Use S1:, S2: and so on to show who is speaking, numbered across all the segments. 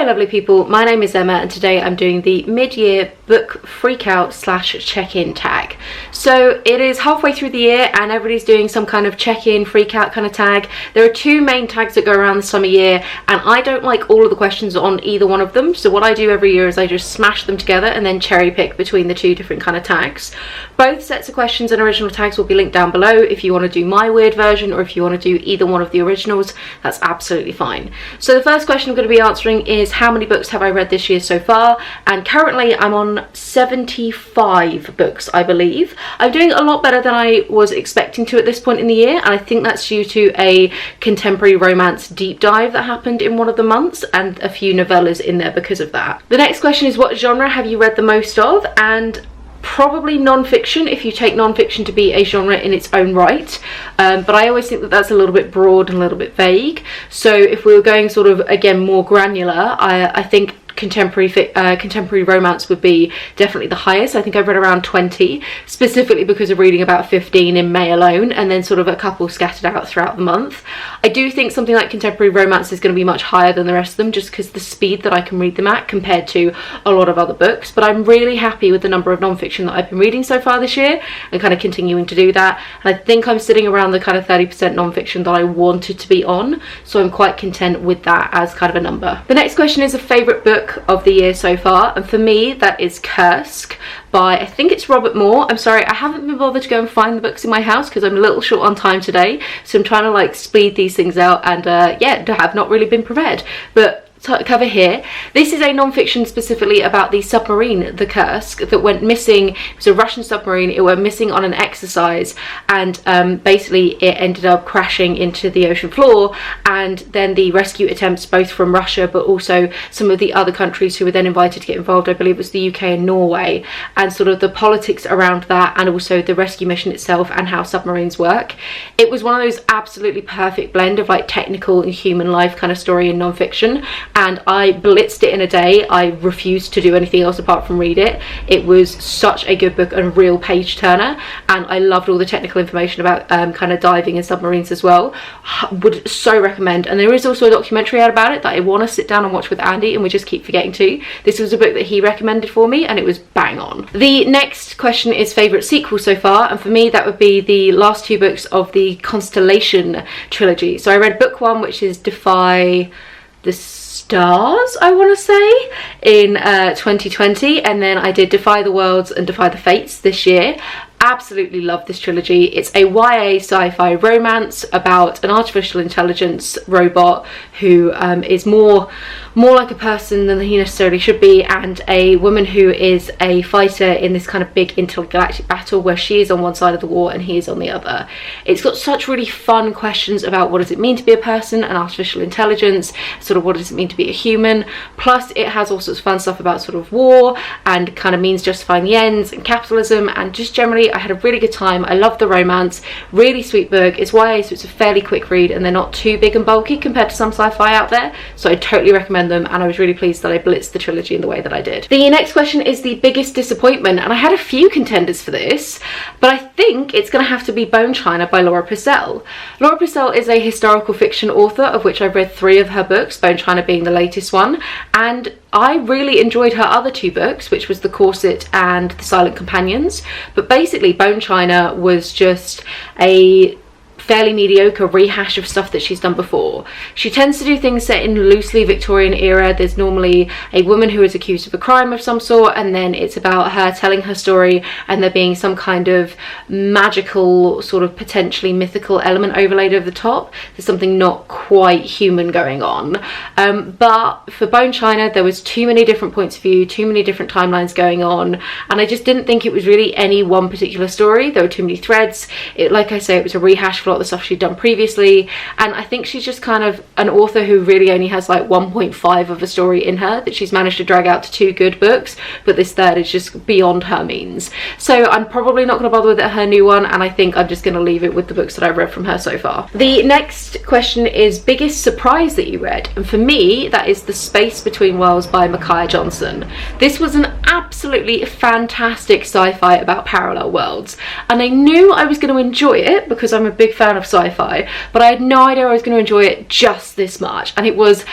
S1: lovely people, my name is Emma and today I'm doing the mid-year book freakout / check-in tag. So it is halfway through the year and everybody's doing some kind of check-in freakout kind of tag. There are two main tags that go around this time of year and I don't like all of the questions on either one of them, so what I do every year is I just smash them together and then cherry pick between the two different kind of tags. Both sets of questions and original tags will be linked down below if you want to do my weird version or if you want to do either one of the originals. That's absolutely fine. So the first question I'm going to be answering is how many books have I read this year so far, and currently I'm on 75 books, I believe. I'm doing a lot better than I was expecting to at this point in the year, and I think that's due to a contemporary romance deep dive that happened in one of the months and a few novellas in there because of that. The next question is what genre have you read the most of, and probably non-fiction if you take non-fiction to be a genre in its own right, but I always think that that's a little bit broad and a little bit vague. So if we were going sort of again more granular, I think contemporary romance would be definitely the highest. I think I've read around 20, specifically because of reading about 15 in May alone and then sort of a couple scattered out throughout the month. I do think something like contemporary romance is going to be much higher than the rest of them just because the speed that I can read them at compared to a lot of other books, but I'm really happy with the number of non-fiction that I've been reading so far this year and kind of continuing to do that. And I think I'm sitting around the kind of 30% non-fiction that I wanted to be on, so I'm quite content with that as kind of a number. The next question is a favourite book of the year so far, and for me that is Kursk by, I think it's Robert Moore. I'm sorry, I haven't been bothered to go and find the books in my house because I'm a little short on time today, so I'm trying to like speed these things out and yeah, have not really been prepared, but cover here. This is a non-fiction specifically about the submarine, the Kursk, that went missing. It was a Russian submarine. It went missing on an exercise and basically it ended up crashing into the ocean floor, and then the rescue attempts both from Russia but also some of the other countries who were then invited to get involved, I believe it was the UK and Norway, and sort of the politics around that and also the rescue mission itself and how submarines work. It was one of those absolutely perfect blend of like technical and human life kind of story in non-fiction, and I blitzed it in a day. I refused to do anything else apart from read it. It was such a good book and real page turner, and I loved all the technical information about kind of diving in submarines as well. Would so recommend. And there is also a documentary out about it that I want to sit down and watch with Andy, and we just keep forgetting to. This was a book that he recommended for me and it was bang on. The next question is favourite sequel so far, and for me that would be the last two books of the Constellation trilogy. So I read book one, which is Defy the Stars, I want to say, in 2020, and then I did Defy the Worlds and Defy the Fates this year. Absolutely love this trilogy. It's a YA sci-fi romance about an artificial intelligence robot who is more like a person than he necessarily should be, and a woman who is a fighter in this kind of big intergalactic battle where she is on one side of the war and he is on the other. It's got such really fun questions about what does it mean to be a person, an artificial intelligence, sort of what does it mean to be a human, plus it has all sorts of fun stuff about sort of war and kind of means justifying the ends and capitalism, and just generally I had a really good time. I love the romance, really sweet book. It's YA, so it's a fairly quick read and they're not too big and bulky compared to some sci-fi out there, so I totally recommend them, and I was really pleased that I blitzed the trilogy in the way that I did. The next question is the biggest disappointment, and I had a few contenders for this, but I think it's going to have to be Bone China by Laura Purcell. Laura Purcell is a historical fiction author, of which I've read 3 of her books, Bone China being the latest one, and I really enjoyed her other 2 books, which was The Corset and The Silent Companions, but basically Bone China was just a fairly mediocre rehash of stuff that she's done before. She tends to do things set in loosely Victorian era. There's normally a woman who is accused of a crime of some sort, and then it's about her telling her story and there being some kind of magical, sort of potentially mythical element overlaid over the top. There's something not quite human going on. But for Bone China, there was too many different points of view, too many different timelines going on, and I just didn't think it was really any one particular story. There were too many threads. Like I say, it was a rehash for a lot of the stuff she'd done previously, and I think she's just kind of an author who really only has like 1.5 of a story in her that she's managed to drag out to 2 good books, but this third is just beyond her means. So I'm probably not going to bother with her new one, and I think I'm just going to leave it with the books that I've read from her so far. The next question is biggest surprise that you read, and for me that is The Space Between Worlds by Micaiah Johnson. This was an absolutely fantastic sci-fi about parallel worlds, and I knew I was going to enjoy it because I'm a big fan fan of sci-fi, but I had no idea I was going to enjoy it just this much, and it was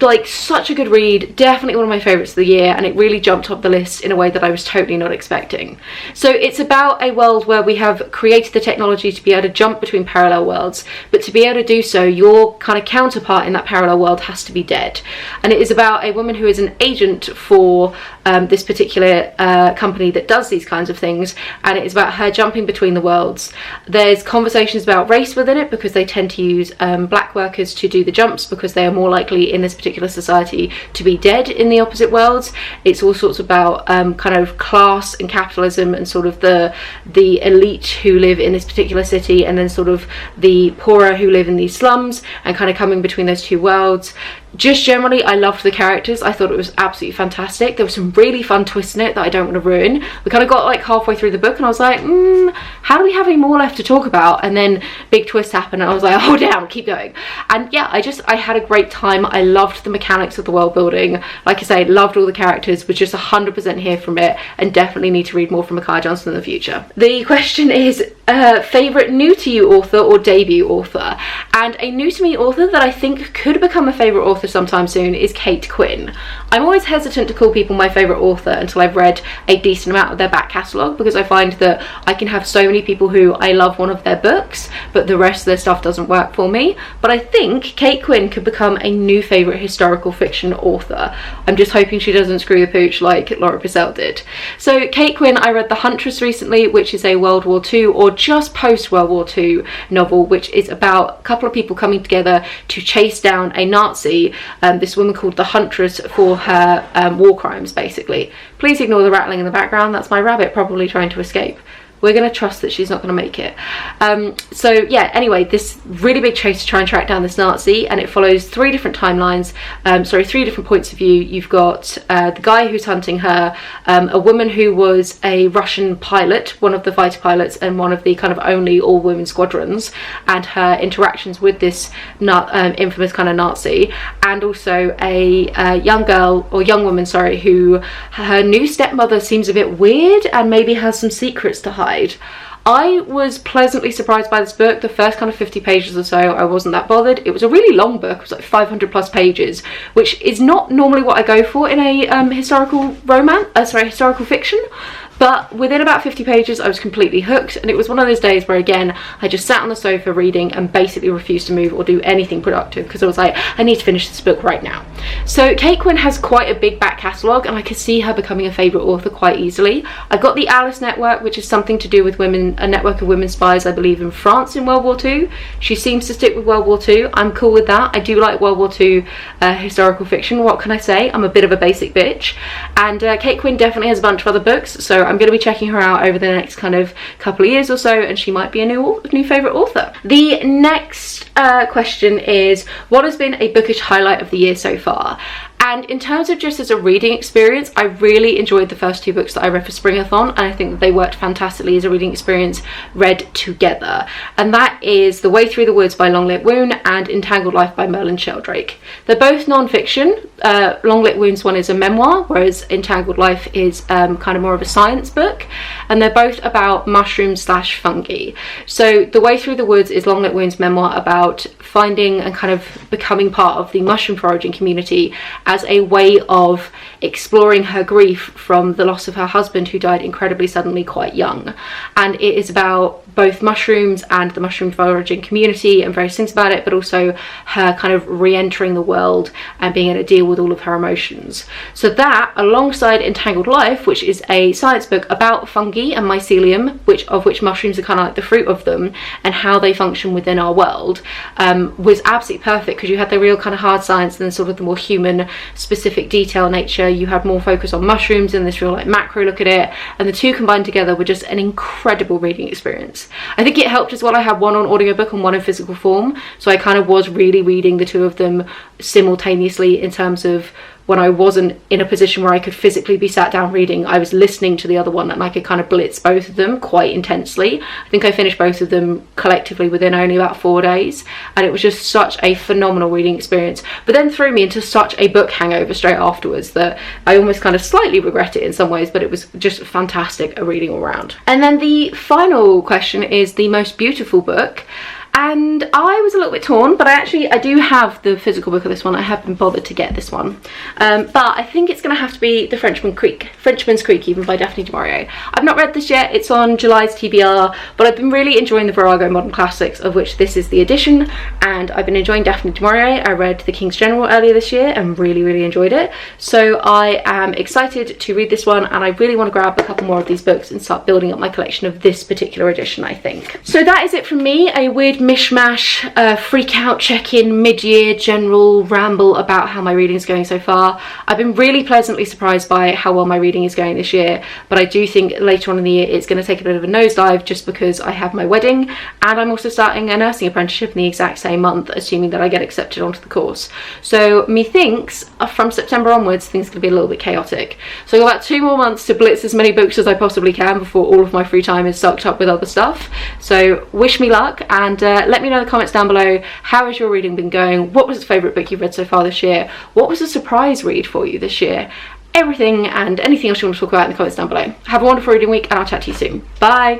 S1: like such a good read, definitely one of my favourites of the year, and it really jumped up the list in a way that I was totally not expecting. So it's about a world where we have created the technology to be able to jump between parallel worlds, but to be able to do so, your kind of counterpart in that parallel world has to be dead. And it is about a woman who is an agent for this particular company that does these kinds of things, and it is about her jumping between the worlds. There's conversations about race within it, because they tend to use black workers to do the jumps because they are more likely in this particular society to be dead in the opposite worlds. It's all sorts about kind of class and capitalism, and sort of the elite who live in this particular city, and then sort of the poorer who live in these slums, and kind of coming between those two worlds. Just generally, I loved the characters. I thought it was absolutely fantastic. There was some really fun twists in it that I don't want to ruin. We kind of got like halfway through the book and I was like, how do we have any more left to talk about? And then big twist happened and I was like, oh damn, keep going. And yeah, I had a great time. I loved the mechanics of the world building. Like I say, loved all the characters, was just 100% here from it, and definitely need to read more from Micaiah Johnson in the future. The question is, favourite new to you author or debut author? And a new to me author that I think could become a favourite author sometime soon is Kate Quinn. I'm always hesitant to call people my favourite author until I've read a decent amount of their back catalogue, because I find that I can have so many people who I love one of their books, but the rest of their stuff doesn't work for me. But I think Kate Quinn could become a new favourite historical fiction author. I'm just hoping she doesn't screw the pooch like Laura Purcell did. So Kate Quinn, I read The Huntress recently, which is a World War II or just post World War II novel, which is about a couple of people coming together to chase down a Nazi, this woman called the Huntress, for her war crimes, basically. Please ignore the rattling in the background. That's my rabbit probably trying to escape. We're going to trust that she's not going to make it. So yeah, anyway, this really big chase to try and track down this Nazi, and it follows three different timelines, three different points of view. You've got the guy who's hunting her, a woman who was a Russian pilot, one of the fighter pilots, and one of the kind of only all-women squadrons, and her interactions with this infamous kind of Nazi, and also a young woman, who her new stepmother seems a bit weird and maybe has some secrets to hide. I was pleasantly surprised by this book. The first kind of 50 pages or so, I wasn't that bothered. It was a really long book. It was like 500 plus pages, which is not normally what I go for in a historical fiction. But within about 50 pages, I was completely hooked, and it was one of those days where, again, I just sat on the sofa reading and basically refused to move or do anything productive, because I was like, I need to finish this book right now. So Kate Quinn has quite a big back catalogue, and I could see her becoming a favourite author quite easily. I've got the Alice Network, which is something to do with women, a network of women spies, I believe, in France in World War II. She seems to stick with World War II. I'm cool with that. I do like World War II historical fiction. What can I say? I'm a bit of a basic bitch. And Kate Quinn definitely has a bunch of other books, so I'm going to be checking her out over the next kind of couple of years or so, and she might be a new favourite author. The next question is, what has been a bookish highlight of the year so far? And in terms of just as a reading experience, I really enjoyed the first two books that I read for Springathon, and I think that they worked fantastically as a reading experience read together. And that is The Way Through the Woods by Longlit Wound and Entangled Life by Merlin Sheldrake. They're both non-fiction. Longlit Wound's one is a memoir, whereas Entangled Life is kind of more of a science book, and they're both about mushrooms / fungi. So The Way Through the Woods is Longlit Wound's memoir about finding and kind of becoming part of the mushroom foraging community as a way of exploring her grief from the loss of her husband, who died incredibly suddenly quite young. And it is about both mushrooms and the mushroom foraging community and various things about it, but also her kind of re-entering the world and being able to deal with all of her emotions. So that, alongside Entangled Life, which is a science book about fungi and mycelium, of which mushrooms are kind of like the fruit of them, and how they function within our world, was absolutely perfect, because you had the real kind of hard science and then sort of the more human specific detail nature. You had more focus on mushrooms and this real like macro look at it, and the two combined together were just an incredible reading experience. I think it helped as well. I had one on audiobook and one in physical form, so I kind of was really reading the two of them simultaneously, in terms of when I wasn't in a position where I could physically be sat down reading, I was listening to the other one, and I could kind of blitz both of them quite intensely. I think I finished both of them collectively within only about 4 days, and it was just such a phenomenal reading experience, but then threw me into such a book hangover straight afterwards that I almost kind of slightly regret it in some ways, but it was just fantastic a reading all round. And then the final question is the most beautiful book. and I was a little bit torn, but I do have the physical book of this one. I have been bothered to get this one, but I think it's going to have to be The Frenchman's Creek even, by Daphne du Maurier. I've not read this yet. It's on July's TBR, but I've been really enjoying the Virago Modern Classics, of which this is the edition, and I've been enjoying Daphne du Maurier. I read The King's General earlier this year and really enjoyed it, so I am excited to read this one, and I really want to grab a couple more of these books and start building up my collection of this particular edition, I think. So that is it from me, a weird mishmash, freak out check-in, mid-year general ramble about how my reading is going so far. I've been really pleasantly surprised by how well my reading is going this year, but I do think later on in the year it's going to take a bit of a nosedive just because I have my wedding, and I'm also starting a nursing apprenticeship in the exact same month, assuming that I get accepted onto the course. So methinks from September onwards things are going to be a little bit chaotic. So I've got about 2 more months to blitz as many books as I possibly can before all of my free time is sucked up with other stuff. So wish me luck, and let me know in the comments down below, how has your reading been going? What was the favourite book you've read so far this year? What was a surprise read for you this year? Everything and anything else you want to talk about in the comments down below. Have a wonderful reading week, and I'll chat to you soon. Bye!